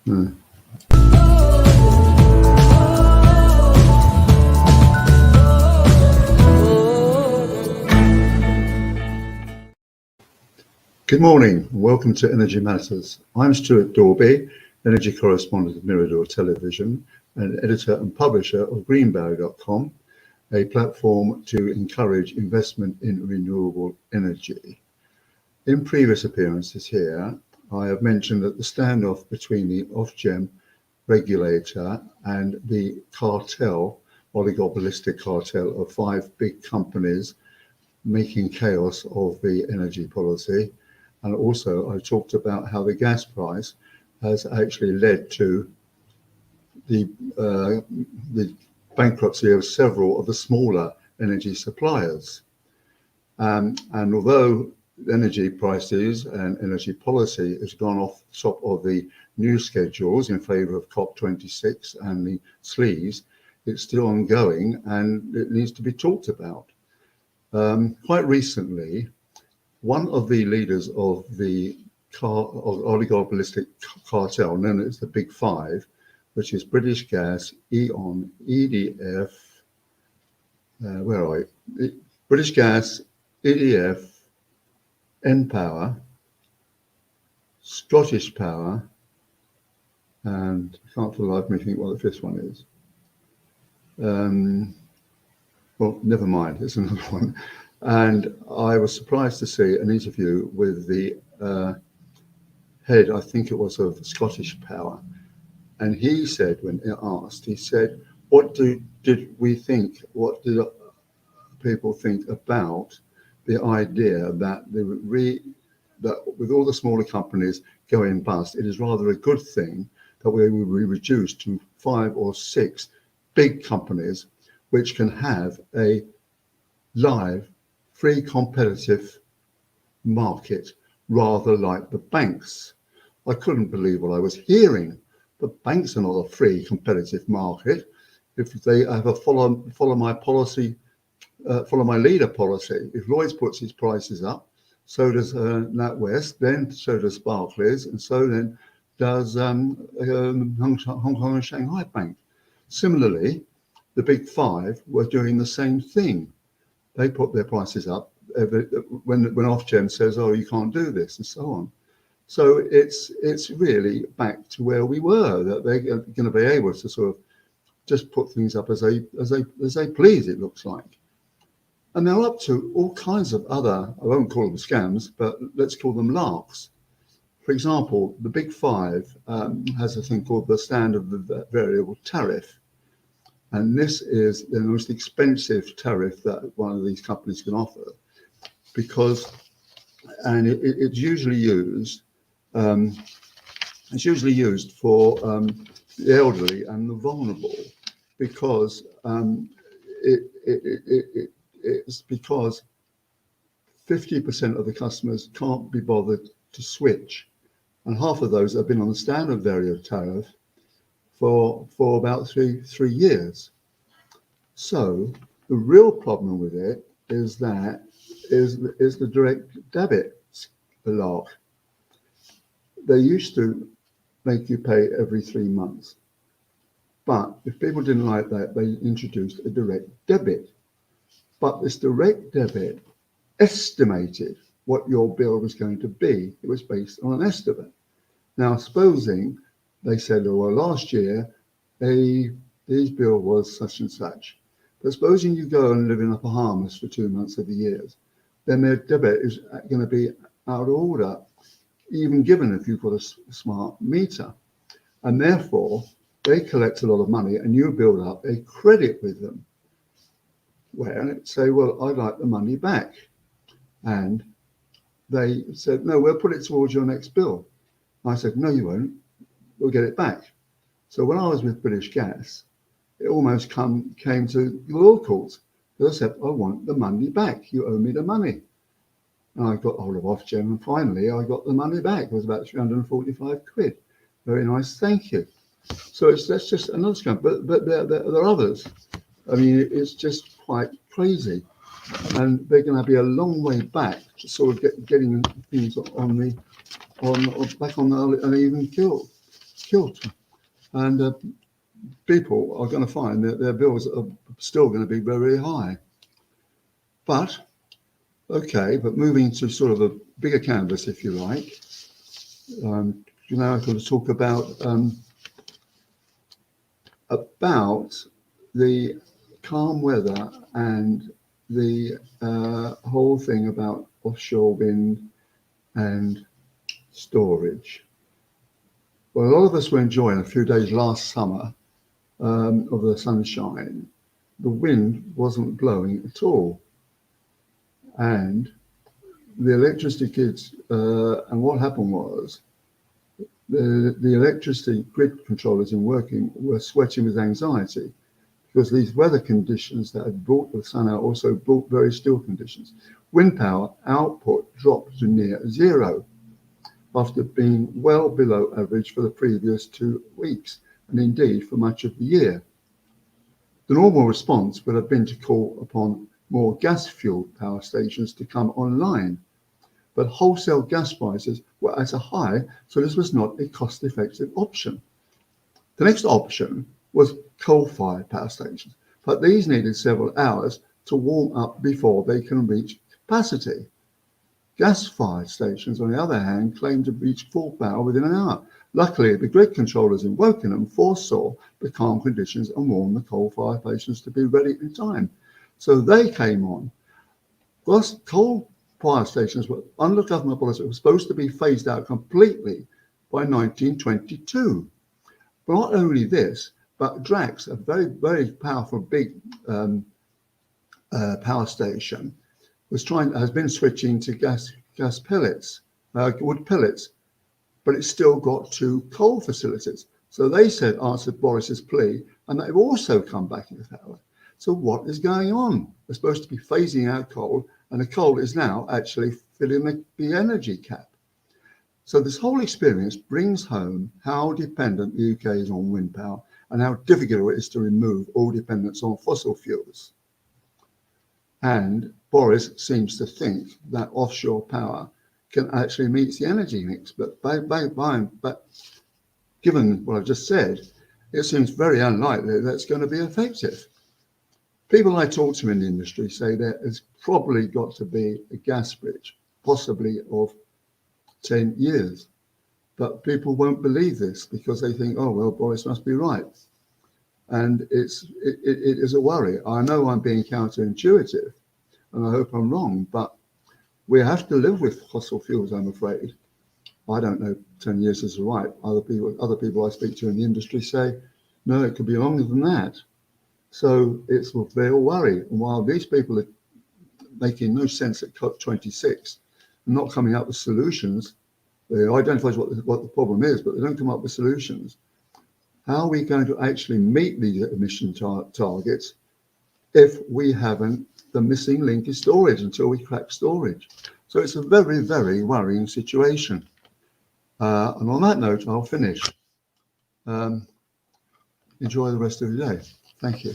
Mm. Good morning, and welcome to Energy Matters. I'm Stuart Dorby, energy correspondent of Mirador Television and editor and publisher of greenbarrow.com, a platform to encourage investment in renewable energy. In previous appearances here, I have mentioned that the standoff between the Ofgem regulator and the cartel, oligopolistic cartel of 5 big companies making chaos of the energy policy. And also I talked about how the gas price has actually led to the bankruptcy of several of the smaller energy suppliers. And although energy prices and energy policy has gone off the top of the news schedules in favour of COP26 and the sleaze, it's still ongoing and it needs to be talked about. Quite recently, one of the leaders of the oligopolistic cartel known as the Big Five, which is British Gas, E.ON, EDF, British Gas, EDF, npower, Scottish Power, and I can't for the life of me think what the 5th one is. Well, never mind, it's another one. And I was surprised to see an interview with the head, I think it was of Scottish Power. And he said, when asked, he said, what did people think about the idea that with all the smaller companies going bust, it is rather a good thing that we will be reduced to 5 or 6 big companies which can have a live, free, competitive market, rather like the banks. I couldn't believe what I was hearing. The banks are not a free, competitive market. If they have a follow my policy, follow my leader policy, if Lloyds puts his prices up, so does NatWest, then so does Barclays, and so then does Hong Kong and Shanghai Bank. Similarly, the Big Five were doing the same thing. They put their prices up when Ofgem says, oh, you can't do this, and so on. So it's really back to where we were, that they're going to be able to sort of just put things up as they please, it looks like. And they're up to all kinds of other, I won't call them scams, but let's call them larks. For example, the Big Five has a thing called the standard variable tariff. And this is the most expensive tariff that one of these companies can offer, because, and it's usually used for the elderly and the vulnerable, because it's because 50% of the customers can't be bothered to switch, and half of those have been on the standard variable tariff for about three years. So the real problem with it is the direct debit lark. They used to make you pay every 3 months, but if people didn't like that, they introduced a direct debit. But this direct debit estimated what your bill was going to be. It was based on an estimate. Now, supposing they said, oh, well, last year, his bill was such and such. But supposing you go and live in the Bahamas for 2 months of the year, then their debit is going to be out of order, even given if you've got a smart meter. And therefore, they collect a lot of money and you build up a credit with them, where say, well, I'd like the money back. And they said, no, we'll put it towards your next bill. I said, no, you won't. We'll get it back. So when I was with British Gas, it almost came to the law courts. They said, I want the money back. You owe me the money. And I got hold of Ofgem, and finally I got the money back. It was about 345 quid. Very nice, thank you. So that's just another scam. But there are others. I mean, it's just quite crazy. And they're going to be a long way back to sort of getting things back on an even kilter. And people are going to find that their bills are still going to be very high. But, okay, but moving to sort of a bigger canvas, if you like, now I'm going to talk about the calm weather and the whole thing about offshore wind and storage. Well, a lot of us were enjoying a few days last summer of the sunshine. The wind wasn't blowing at all. And the electricity kids, and what happened was the electricity grid controllers in working were sweating with anxiety, because these weather conditions that had brought the sun out also brought very still conditions. Wind power output dropped to near zero after being well below average for the previous 2 weeks, and indeed for much of the year. The normal response would have been to call upon more gas-fueled power stations to come online, but wholesale gas prices were at a high, so this was not a cost-effective option. The next option was coal-fired power stations, but these needed several hours to warm up before they can reach capacity. Gas-fired stations, on the other hand, claimed to reach full power within an hour. Luckily, the grid controllers in Wokingham foresaw the calm conditions and warned the coal-fired stations to be ready in time. So they came on. Thus, coal power stations were, under government policy, were supposed to be phased out completely by 1922. But not only this, but Drax, a very, very powerful big power station, has been switching to gas pellets, wood pellets, but it's still got 2 coal facilities. So they answered Boris's plea, and they've also come back into power. So what is going on? We're supposed to be phasing out coal, and the coal is now actually filling the energy cap. So this whole experience brings home how dependent the UK is on wind power and how difficult it is to remove all dependence on fossil fuels. And Boris seems to think that offshore power can actually meet the energy mix, but given what I've just said, it seems very unlikely that's going to be effective. People I talk to in the industry say there has probably got to be a gas bridge, possibly of 10 years. But people won't believe this because they think, oh, well, Boris must be right. And it is a worry. I know I'm being counterintuitive, and I hope I'm wrong, but we have to live with fossil fuels, I'm afraid. I don't know 10 years is right. Other people I speak to in the industry say, no, it could be longer than that. So it's a real worry. And while these people are making no sense at COP26, not coming up with solutions, they identify what the problem is, but they don't come up with solutions. How are we going to actually meet these emission targets if we haven't? The missing link is storage until we crack storage. So it's a very, very worrying situation. And on that note, I'll finish. Enjoy the rest of your day. Thank you.